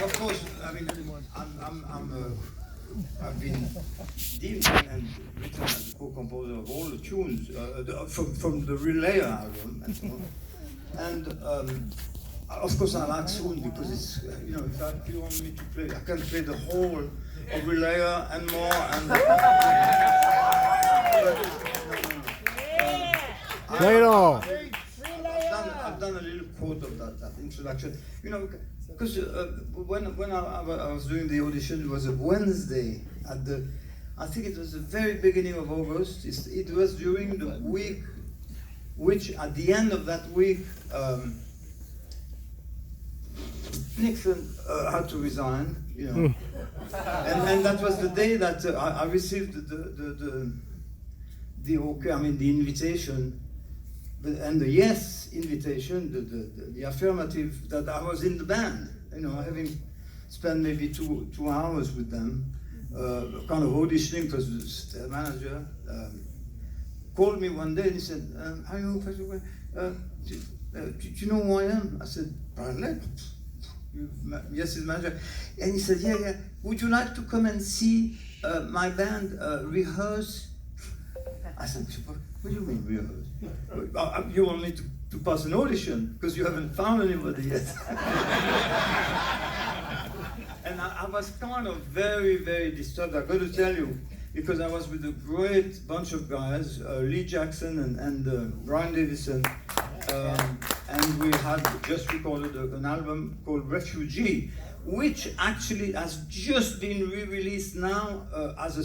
of course, I mean, I've been deemed and written as a co-composer of all the tunes from the Relayer album and so on. And of course, I like soon because it's if you want me to play, I can play the whole of Relayer and more. And Play it all. I've done a little quote of that introduction. Because when I was doing the audition, it was a Wednesday I think it was the very beginning of August. It was during the week, which at the end of that week, Nixon had to resign, and that was the day that I received the invitation, and the yes invitation, the affirmative that I was in the band, having spent maybe two hours with them, kind of auditioning, because the manager called me one day and he said, "How are you? Do you know who I am?" I said, "Apparently." Yes, his manager. And he said, yeah, would you like to come and see my band rehearse? I said, what do you mean rehearse? You want me to pass an audition because you haven't found anybody yet. And I was kind of very, very disturbed, I've got to tell you, because I was with a great bunch of guys, Lee Jackson and Brian Davison, and we had just recorded an album called Refugee, which actually has just been re-released now as a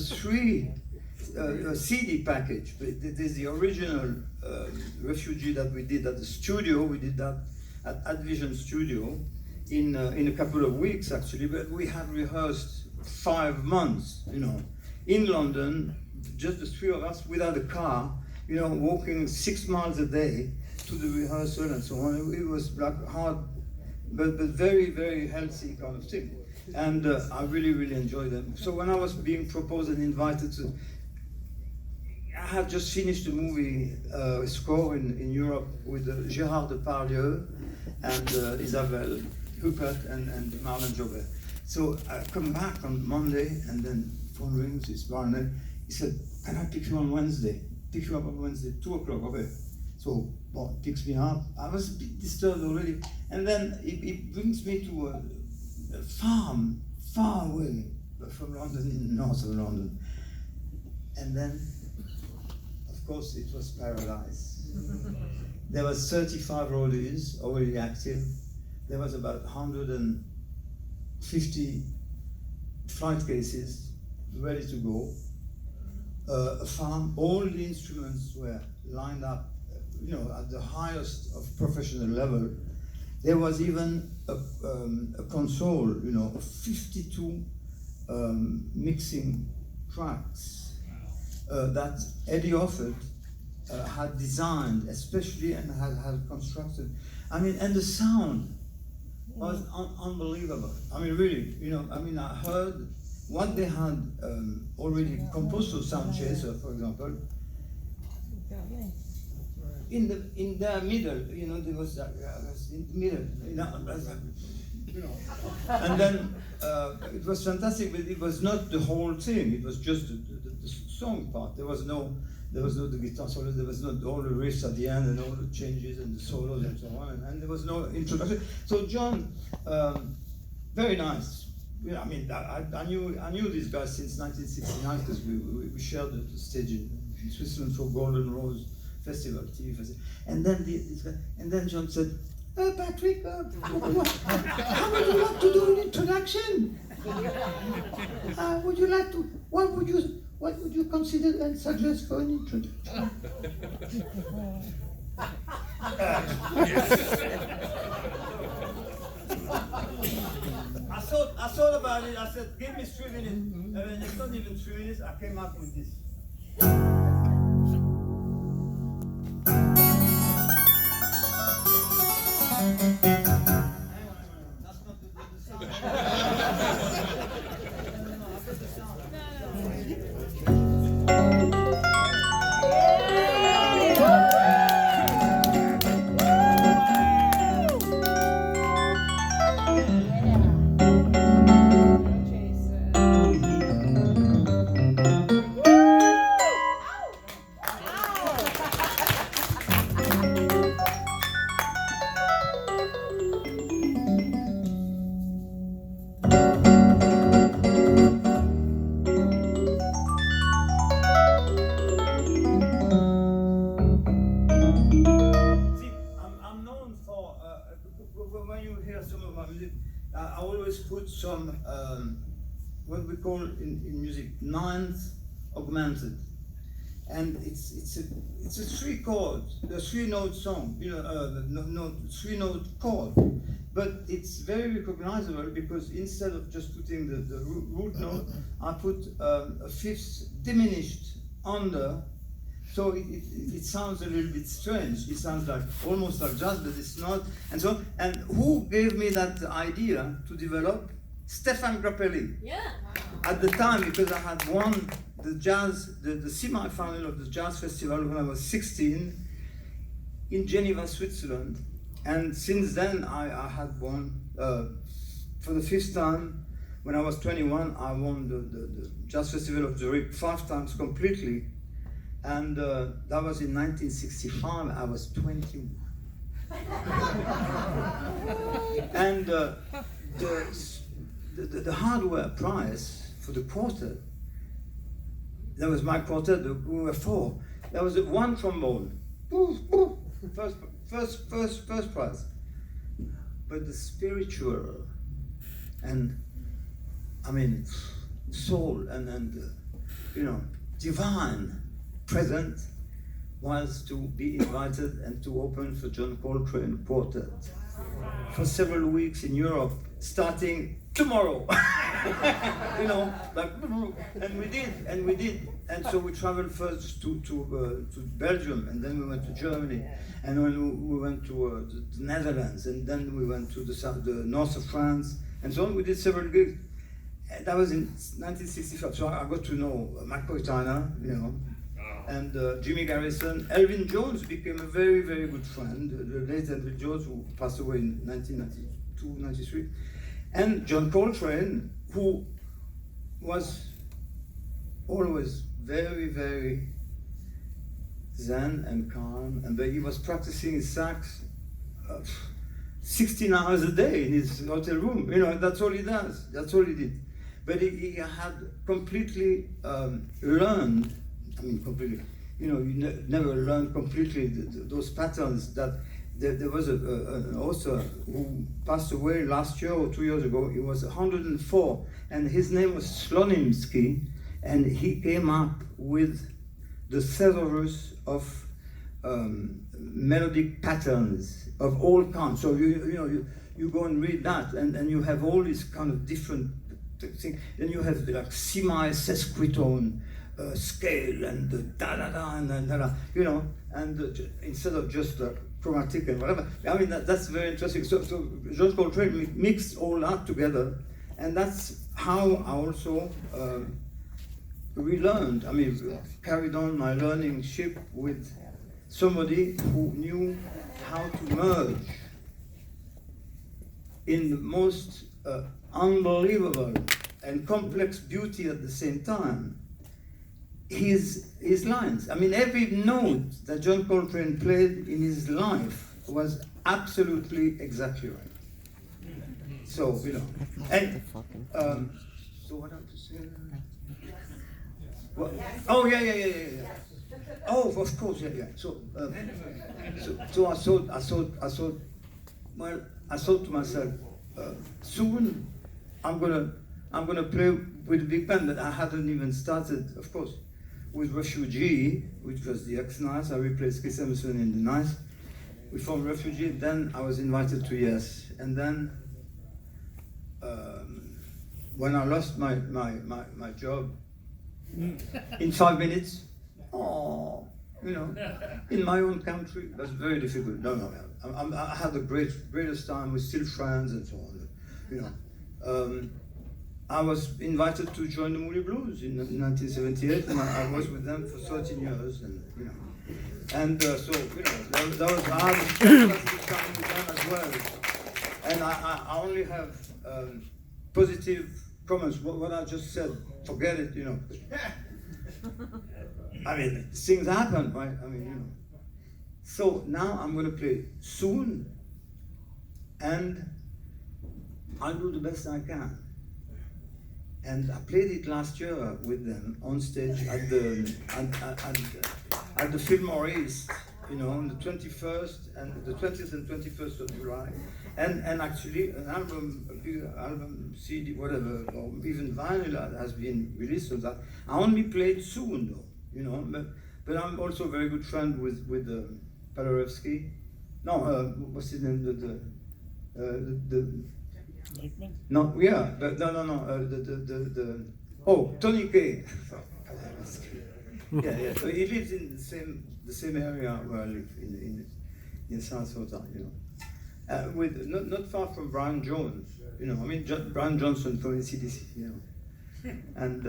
CD package. But there's the original Refugee that we did at the studio. We did that at Vision Studio in a couple of weeks, actually. But we had rehearsed 5 months, in London, just the three of us without a car, walking 6 miles a day to the rehearsal and so on. It was hard, but very, very healthy kind of thing. And I really, really enjoyed them. So when I was being proposed and invited to, I had just finished a movie score in Europe with Gérard Depardieu and Isabelle Huppert and Marlon Jobert. So I come back on Monday and then phone rings, it's Barney. He said, "Can I pick you on Wednesday? Pick you up on Wednesday, 2:00, okay." So, he picks me up. I was a bit disturbed already. And then he brings me to a farm far away from London, in the north of London. And then, of course, it was paradise. There was 35 roadies already active. There was about 150 flight cases ready to go. A farm, all the instruments were lined up, at the highest of professional level. There was even a console, of 52 mixing tracks that Eddie Offord had designed, especially, and had constructed. And the sound was unbelievable. Really, I heard what they had already composed for Sound Chaser, for example. In their middle, there was in the middle, and then it was fantastic, but it was not the whole thing. It was just the song part. There was no the guitar solo. There was not all the riffs at the end and all the changes and the solos and so on. And there was no introduction. So John, very nice. I knew these guys since 1969 because we shared the stage in Switzerland for Golden Rose Festival, TV Festival. And then John said, "Patrick, how would you like to do an introduction? Would you like to? What would you consider and suggest for an introduction?" I thought about it. I said, "Give me 3 minutes." And it's not even 3 minutes. I came up with this. That's not the sound. I always put some, what we call in music, ninth augmented. And it's a three chord, a 3-note song, three note chord, but it's very recognizable because instead of just putting the root note, I put a fifth diminished under, so it sounds a little bit strange. It sounds like almost like jazz, but it's not. And so, and who gave me that idea to develop? Stefan Grappelli. Yeah. At the time, because I had won the semi-final of the jazz festival when I was 16 in Geneva, Switzerland. And since then, I had won, for the 5th time, when I was 21, I won the Jazz Festival of Zurich 5 times completely. And that was in 1965, I was 21. And the hardware price for the quartet, that was my quartet, we were 4. There was one trombone, first prize. But the spiritual and, I mean, soul and divine present was to be invited and to open for John Coltrane Quartet for several weeks in Europe, starting tomorrow. And we did. And so we traveled first to Belgium, and then we went to Germany, and then we went to the Netherlands, and then we went to the north of France, and so on. We did several gigs. And that was in 1965. So I got to know McCoy Tyner, and Jimmy Garrison. Elvin Jones became a very, very good friend. The late Elvin Jones, who passed away in 1992, 93. And John Coltrane, who was always very, very zen and calm, and he was practicing his sax 16 hours a day in his hotel room. That's all he does. That's all he did. But he had completely learned. I mean, completely. You never learn completely those patterns. That there was an author who passed away last year or 2 years ago. He was 104, and his name was Slonimsky, and he came up with the thesaurus of melodic patterns of all kinds. So you go and read that, and you have all these kind of different things. Then you have like semi-sesquitone scale and the da-da-da and da-da, and instead of just chromatic and whatever. I mean, that's very interesting. So John Coltrane mixed all that together, and that's how I also relearned. I mean, carried on my learning ship with somebody who knew how to merge in the most unbelievable and complex beauty at the same time his lines. I mean, every note that John Coltrane played in his life was absolutely exactly right. So, and so what I'm to say? Well, oh yeah. Oh, of course, yeah. So I thought. Well, I thought to myself, soon I'm gonna play with a big band, but I hadn't even started, of course, with Refugee, which was the ex-Nice. I replaced Chris Emerson in the Nice. We formed Refugee. Then I was invited to Yes, and then when I lost my job in 5 minutes, in my own country, that's very difficult. No. I had the greatest time. We're still friends and so on. I was invited to join the Moody Blues in 1978, and I was with them for 13 years, and so that was hard time with them as well. And I only have positive comments. What I just said, forget it. I mean, things happen, right? I mean, So now I'm going to play soon, and I'll do the best I can. And I played it last year with them on stage at the Fillmore East you know, on the 21st and the 20th and 21st of July, and actually an album, a big album, CD, whatever, or even vinyl has been released on that. I only played soon though, you know, but I'm also a very good friend with Paderewski. No, what's his name? No, yeah, but no, oh, Tony Kaye. Yeah. So he lives in the same area where I live in Sarasota, you know, with not far from Brian Jones, you know. I mean, Brian Johnson from ACDC, you know, and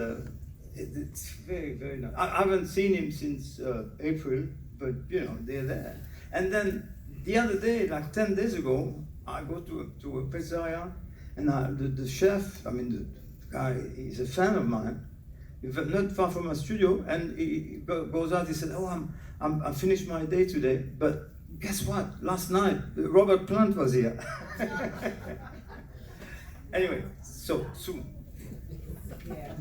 it's very, very nice. I haven't seen him since April, but you know, they're there. And then the other day, like 10 days ago, I go to a pizzeria, and the chef, I mean the guy, he's a fan of mine, not far from my studio, and he goes out. He said, "Oh, I finished my day today, but guess what? Last night Robert Plant was here." Anyway, so soon. Yeah.